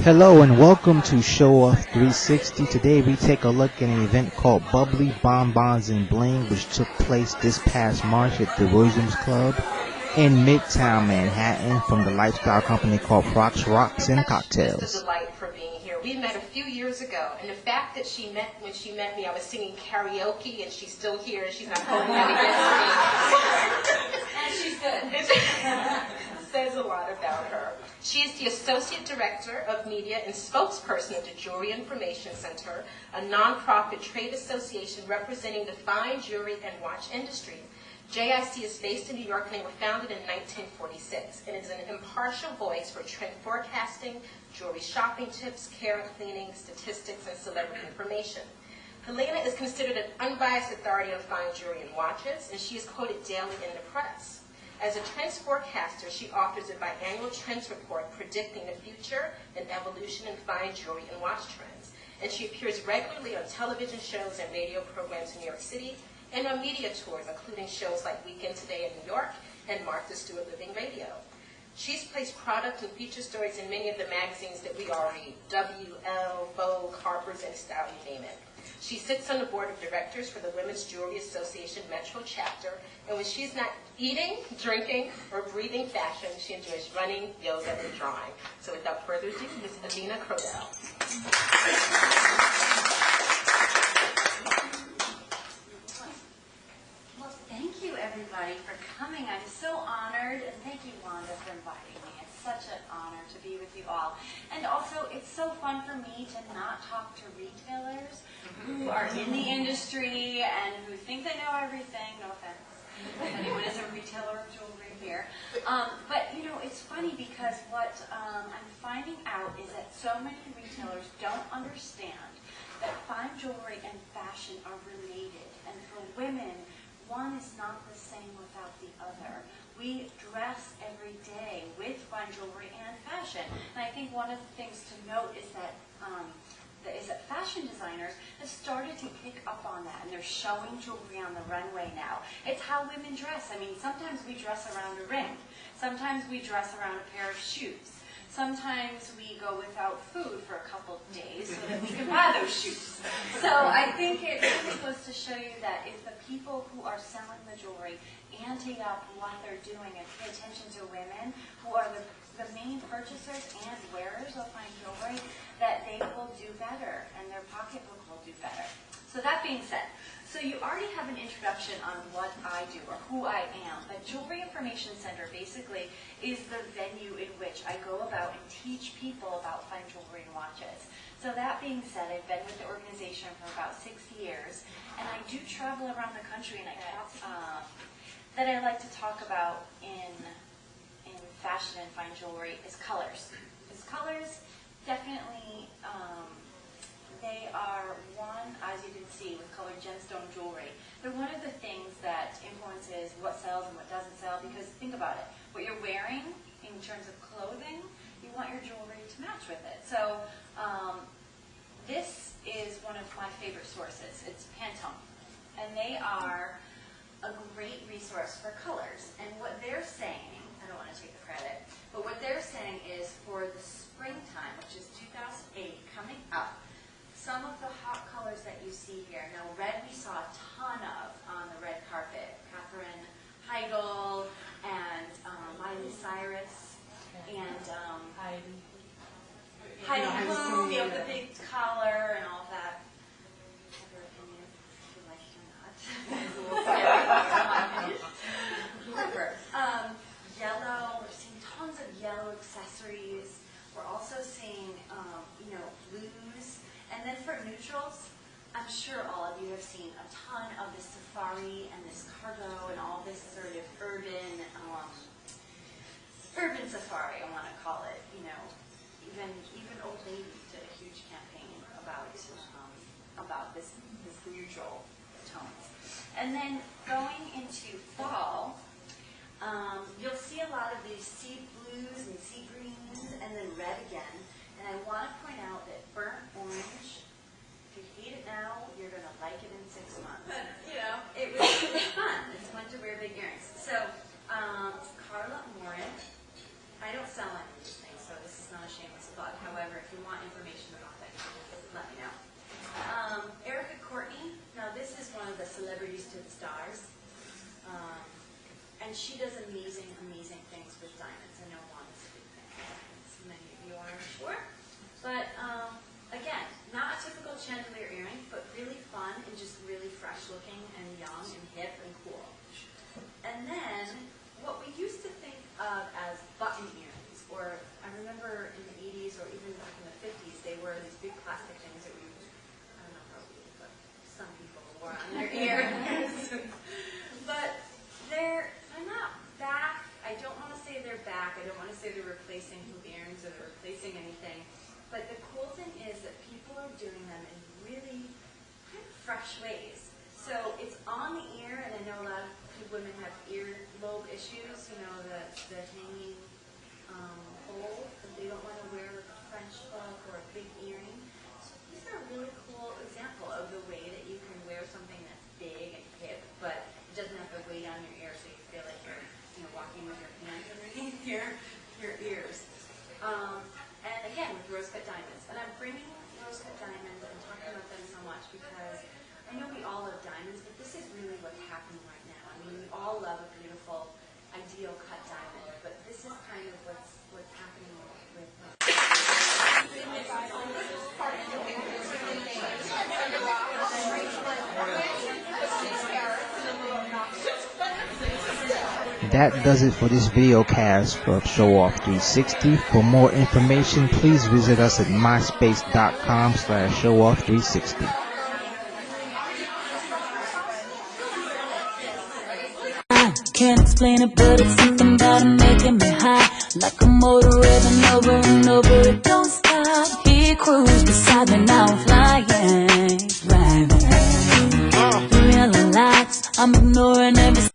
Hello and welcome to Show Off 360. Today we take a look at an event called Bubbly Bonbons and Bling, which took place this past March at the Williams Club in Midtown Manhattan from the lifestyle company called Prox Rocks and Cocktails. Just a delight for being here. We met a few years ago, and the fact that when she met me, I was singing karaoke, and she's still here, and she's not holding that against me. And she's good. Says a lot about her. She is the Associate Director of Media and spokesperson of the Jewelry Information Center, a nonprofit trade association representing the fine jewelry and watch industry. JIC is based in New York, and they were founded in 1946, and is an impartial voice for trend forecasting, jewelry shopping tips, care and cleaning, statistics, and celebrity information. Helena is considered an unbiased authority on fine jewelry and watches, and she is quoted daily in the press. As a trends forecaster, she authors a biannual trends report predicting the future and evolution in fine jewelry and watch trends. And she appears regularly on television shows and radio programs in New York City and on media tours, including shows like Weekend Today in New York and Martha Stewart Living Radio. She's placed product and feature stories in many of the magazines that we all read, WL, Vogue, Harper's, and Style, you name it. She sits on the board of directors for the Women's Jewelry Association Metro chapter, and when she's not eating, drinking, or breathing fashion, she enjoys running, yoga, and drawing. So without further ado, Ms. Adina Crodell. Well, thank you, everybody, for coming. I'm so honored, and thank you, Wanda, for inviting me. It's such an honor to be with you all. And also, it's so fun for me to not talk to retailers who are in the industry and who think they know everything. No offense. Anyone is a retailer of jewelry here. But, you know, it's funny because what I'm finding out is that so many retailers don't understand that fine jewelry and fashion are related. And for women, one is not the same without the other. We dress every day with fine jewelry and fashion. And I think one of the things to note is that fashion designers have started to pick up on that, and they're showing jewelry on the runway now. It's how women dress. I mean, sometimes we dress around a ring. Sometimes we dress around a pair of shoes. Sometimes we go without food for a couple of days so that we can buy those shoes. So I think it really goes to show you that if the people who are selling the jewelry ante up what they're doing and pay attention to women who are the main purchasers and wearers of fine jewelry, that they will do better and their pocketbook will do better. So that being said, so you already have an introduction on what I do or who I am. A Jewelry Information Center basically is the venue in which I go about and teach people about fine jewelry and watches. So that being said, I've been with the organization for about 6 years, and I do travel around the country, and I talk, that I like to talk about in fashion and fine jewelry is colors. Because colors definitely, they are one, as you can see, with colored gemstone jewelry. They're one of the things that influences what sells and what doesn't sell, because think about it. What you're wearing in terms of clothing, you want your jewelry to match with it. So this is one of my favorite sources. It's Pantone. And they are a great resource for colors. And what they're saying, I don't want to take the credit, but what they're saying is for the springtime, which is 2008, coming up, some of the hot colors that you see here. Now, red we saw a ton of on the red carpet. Katherine Heigl and Miley Cyrus and Heidi Klum, you know, the big collar and all that. Have your opinion, if you like it or not. Whatever. Yellow, we're seeing tons of yellow accessories. We're also seeing, blues. And then for neutrals, I'm sure all of you have seen a ton of this safari and this cargo and all this sort of urban safari, I want to call it. You know, even Old Navy did a huge campaign about this neutral tones. And then going into fall, you'll see a lot of these sea blues and sea greens, and then red again. And I want to point out that burnt orange, if you hate it now, you're going to like it in 6 months. But, you know, it was really fun. It's fun to wear big earrings. So, Carla Morin, I don't sell any of these things, so this is not a shameless plug. However, However, if you want information about that, let me know. Erica Courtney. Now, this is one of the celebrities to the stars. And she does amazing, amazing things with diamonds. I know Wanda's a big fan of diamonds. Many of you are, I'm sure. But, again, not a typical chandelier earring, but really fun and just really fresh looking and young and hip and cool. And then, what we used to think of as button earrings, or I remember in the 80s or even back in the 50s, they were these big plastic things that we, I don't know how we, but some people wore on their ears. But they're not back. I don't want to say they're back. I don't want to say they're replacing hoop earrings or they're replacing anything. But the cool thing is that people are doing them in really kind of fresh ways. So it's on the ear, and I know a lot of women have earlobe issues, you know, the hanging hole, but they don't want to wear like a French hook or a big earring. So these are a really cool example of the way that you can wear something that's big and hip, but it doesn't have to weigh on your ear so you feel like you're, you know, walking with your hands underneath your ears. And again, with rose-cut diamonds. And I'm bringing rose-cut diamonds and talking about them so much because I know we all love diamonds, but this is really what's happening right now. I mean, we all love a beautiful, ideal cut diamond, but this is kind of what's happening with That does it for this video cast of Show Off 360. For more information, please visit us at myspace.com/showoff360. Can't explain it, but it's something about it making me high. Like a motor revving over and over, it don't stop. He cruised beside me, now I'm flying. Right. Realize I'm ignoring every